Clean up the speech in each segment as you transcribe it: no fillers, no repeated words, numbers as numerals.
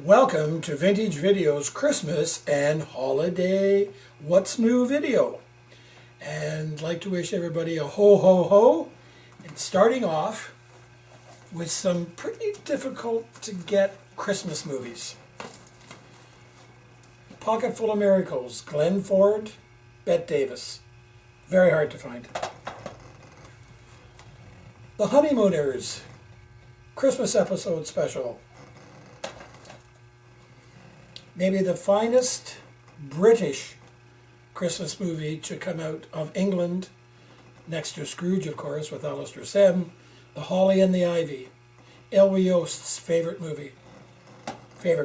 Welcome to Vintage Video's Christmas and Holiday What's New video. And I'd like to wish everybody a ho ho ho. And starting off with some pretty difficult to get Christmas movies. Pocket Full of Miracles, Glenn Ford, Bette Davis. Very hard to find. The Honeymooners, Christmas episode special. Maybe the finest British Christmas movie to come out of England, next to Scrooge, of course, with Alastair Sim, The Holly and the Ivy, Elwy Yost's favorite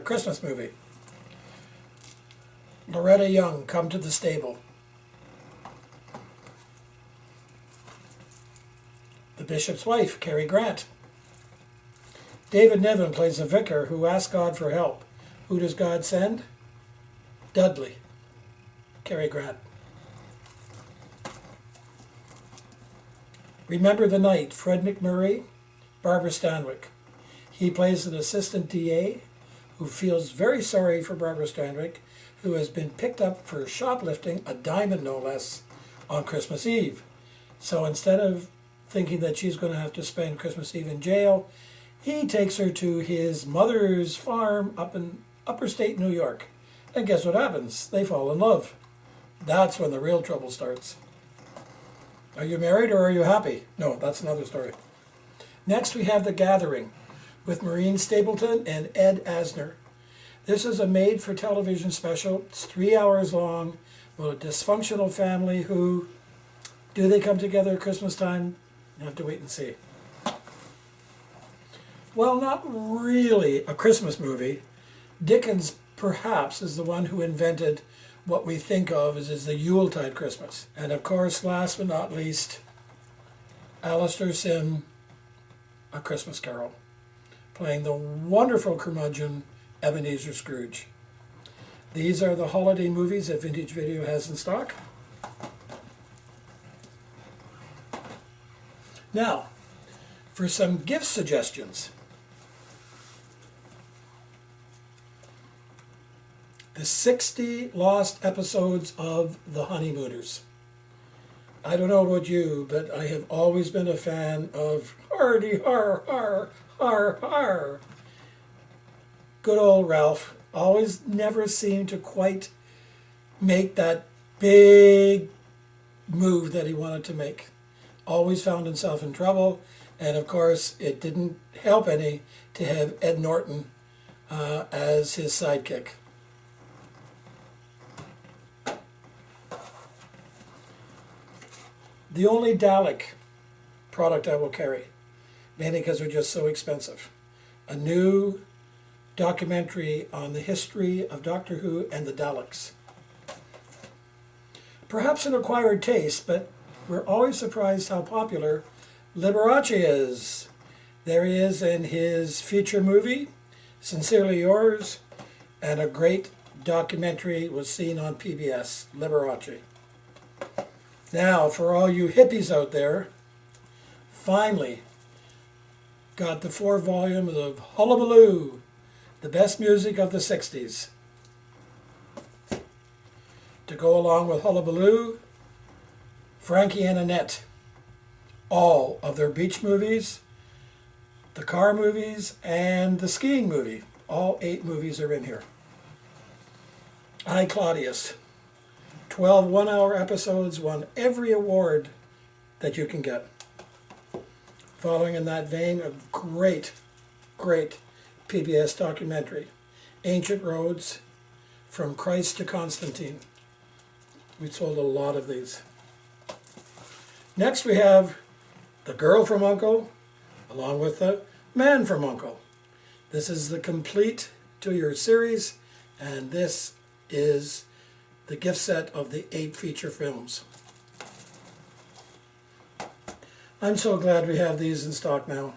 Christmas movie. Loretta Young, Come to the Stable. The Bishop's Wife, Cary Grant. David Niven plays a vicar who asks God for help. Who does God send? Dudley, Cary Grant. Remember the Night, Fred MacMurray, Barbara Stanwyck. He plays an assistant DA who feels very sorry for Barbara Stanwyck, who has been picked up for shoplifting, a diamond no less, on Christmas Eve. So instead of thinking that she's going to have to spend Christmas Eve in jail, he takes her to his mother's farm up in upper state New York. And guess what happens? They fall in love. That's when the real trouble starts. Are you married or are you happy? No, that's another story. Next we have The Gathering with Maureen Stapleton and Ed Asner. This is a made-for-television special. It's 3 hours long about a dysfunctional family who, do they come together at Christmas time? You have to wait and see. Well, not really a Christmas movie. Dickens, perhaps, is the one who invented what we think of as the Yuletide Christmas. And of course, last but not least, Alastair Sim, A Christmas Carol, playing the wonderful curmudgeon Ebenezer Scrooge. These are the holiday movies that Vintage Video has in stock. Now, for some gift suggestions. The 60 lost episodes of The Honeymooners. I don't know about you, but I have always been a fan of Hardy Har Har Har Har. Good old Ralph always never seemed to quite make that big move that he wanted to make. Always found himself in trouble, and of course it didn't help any to have Ed Norton as his sidekick. The only Dalek product I will carry, mainly because they're just so expensive. A new documentary on the history of Doctor Who and the Daleks. Perhaps an acquired taste, but we're always surprised how popular Liberace is. There he is in his feature movie, Sincerely Yours, and a great documentary was seen on PBS, Liberace. Now, for all you hippies out there, finally got the 4 volumes of Hullabaloo, the best music of the 60s. To go along with Hullabaloo, Frankie and Annette, all of their beach movies, the car movies, and the skiing movie. All 8 movies are in here. I, Claudius. 12 one-hour episodes, won every award that you can get. Following in that vein, a great PBS documentary, Ancient Roads, From Christ to Constantine. We sold a lot of these. Next we have The Girl from U.N.C.L.E., along with The Man from U.N.C.L.E. This is the complete 2-year series, and this is the gift set of the 8 feature films. I'm so glad we have these in stock now.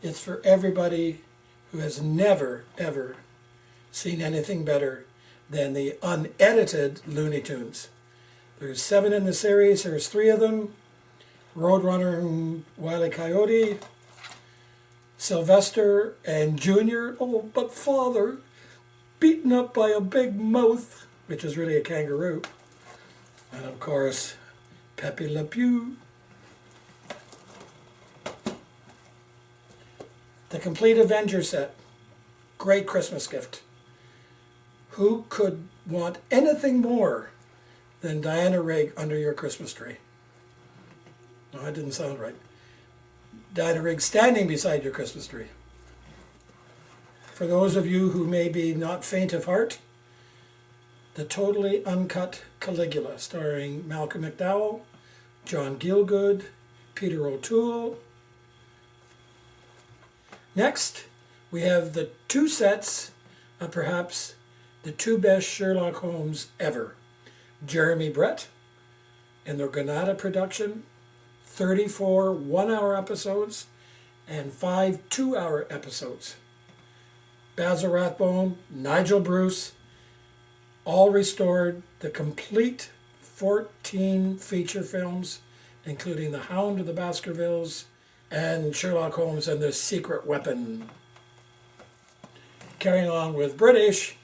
It's for everybody who has never, ever seen anything better than the unedited Looney Tunes. There's 7 in the series. There's 3 of them. Roadrunner and Wile E. Coyote, Sylvester and Junior. Oh, but Father, beaten up by a big mouth, which is really a kangaroo. And of course, Pepe Le Pew. The complete Avenger set. Great Christmas gift. Who could want anything more than Diana Rigg under your Christmas tree? No, that didn't sound right. Diana Rigg standing beside your Christmas tree. For those of you who may be not faint of heart, the totally uncut Caligula, starring Malcolm McDowell, John Gielgud, Peter O'Toole. Next, we have the two sets of perhaps the two best Sherlock Holmes ever. Jeremy Brett in the Granada production, 34 one-hour episodes and 5 two-hour episodes. Basil Rathbone, Nigel Bruce, all restored, the complete 14 feature films, including The Hound of the Baskervilles and Sherlock Holmes and the Secret Weapon. Carrying on with British,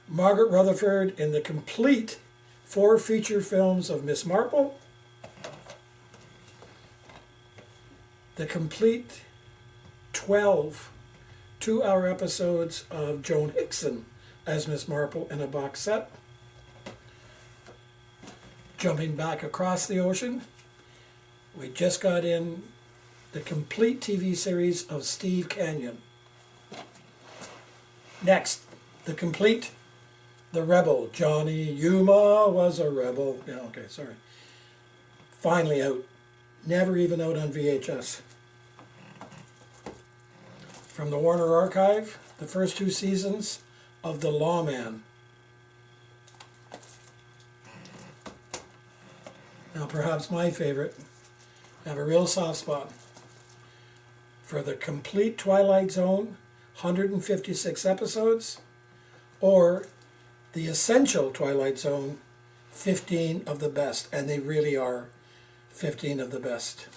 Margaret Rutherford in the complete 4 feature films of Miss Marple, the complete 12 two-hour episodes of Joan Hickson as Miss Marple in a box set. Jumping back across the ocean, we just got in the complete TV series of Steve Canyon. Next, the complete The Rebel. Johnny Yuma was a rebel. Yeah, okay, sorry. Finally out. Never even out on VHS. From the Warner Archive, the first 2 seasons of The Lawman. Now perhaps my favorite, I have a real soft spot for the complete Twilight Zone, 156 episodes, or the essential Twilight Zone, 15 of the best, and they really are 15 of the best.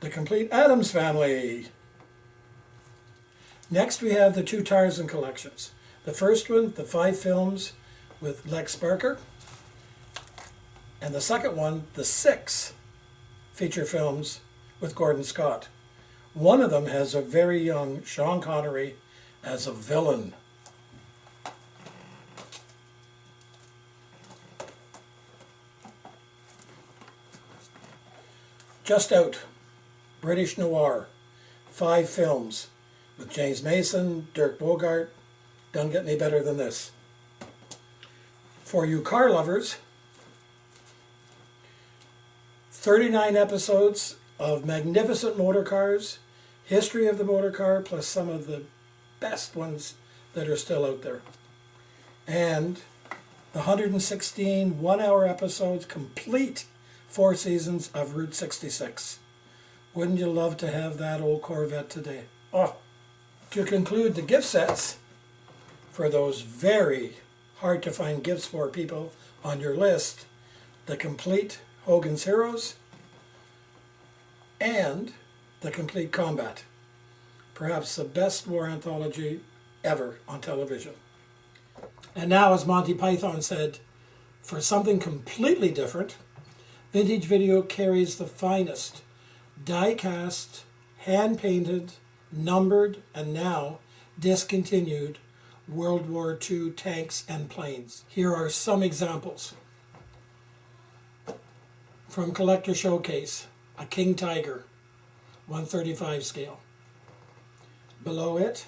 The complete Addams Family. Next we have the 2 Tarzan collections. The first one, the 5 films with Lex Barker, and the second one, the 6 feature films with Gordon Scott. One of them has a very young Sean Connery as a villain. Just out, British Noir, 5 films with James Mason, Dirk Bogarde. Don't get any better than this. For you car lovers, 39 episodes of magnificent motor cars, history of the motor car, plus some of the best ones that are still out there. And the 116 one-hour episodes, complete 4 seasons of Route 66. Wouldn't you love to have that old Corvette today? Oh, to conclude the gift sets, for those very hard to find gifts for people on your list, the complete Hogan's Heroes and the complete Combat. Perhaps the best war anthology ever on television. And now, as Monty Python said, for something completely different, Vintage Video carries the finest die-cast, hand-painted, numbered, and now discontinued World War II tanks and planes. Here are some examples. From Collector Showcase, a King Tiger, 135 scale. Below it,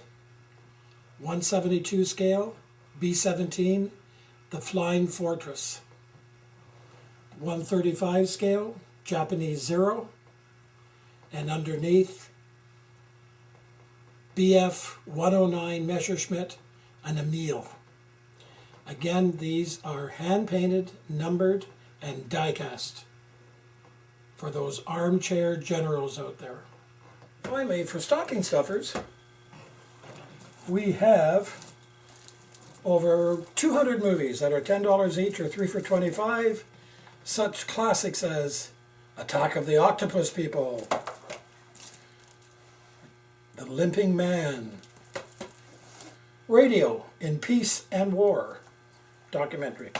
172 scale, B-17, the Flying Fortress. 135 scale, Japanese Zero. And underneath, BF-109 Messerschmitt, an Emil. Again, these are hand-painted, numbered, and die-cast for those armchair generals out there. Finally, for stocking stuffers, we have over 200 movies that are $10 each or 3 for $25. Such classics as Attack of the Octopus People, The Limping Man, Radio in Peace and War documentary,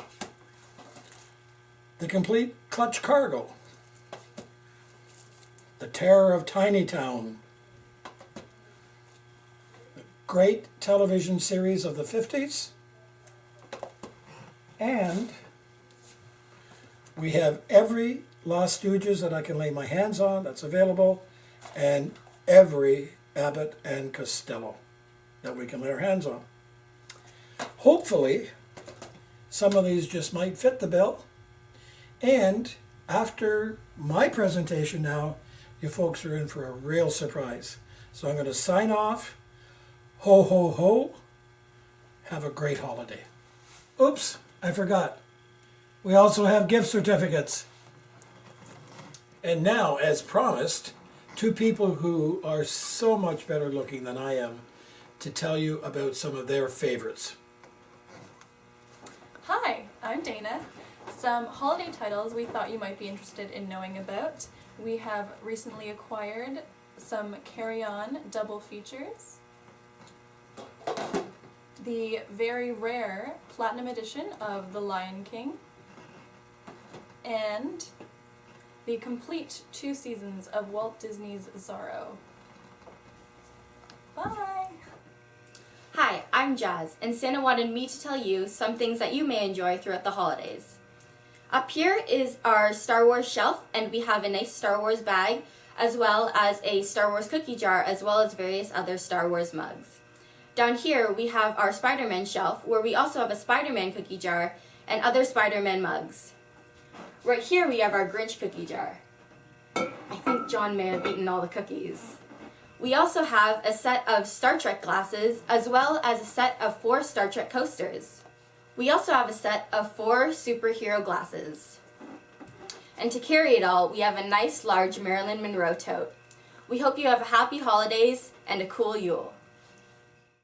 The Complete Clutch Cargo, The Terror of Tiny Town, the great television series of the 50s, and we have every Los Stooges that I can lay my hands on that's available, and every Abbott and Costello that we can lay our hands on. Hopefully, some of these just might fit the bill. And after my presentation now, you folks are in for a real surprise. So I'm going to sign off. Ho, ho, ho. Have a great holiday. Oops, I forgot. We also have gift certificates. And now, as promised, two people who are so much better looking than I am to tell you about some of their favorites. Hi, I'm Dana. Some holiday titles we thought you might be interested in knowing about. We have recently acquired some Carry On double features, the very rare Platinum Edition of The Lion King, and the complete 2 seasons of Walt Disney's Zorro. Bye! Hi, I'm Jazz, and Santa wanted me to tell you some things that you may enjoy throughout the holidays. Up here is our Star Wars shelf, and we have a nice Star Wars bag, as well as a Star Wars cookie jar, as well as various other Star Wars mugs. Down here, we have our Spider-Man shelf, where we also have a Spider-Man cookie jar and other Spider-Man mugs. Right here, we have our Grinch cookie jar. I think John may have eaten all the cookies. We also have a set of Star Trek glasses, as well as a set of 4 Star Trek coasters. We also have a set of 4 superhero glasses. And to carry it all, we have a nice large Marilyn Monroe tote. We hope you have happy holidays and a cool Yule.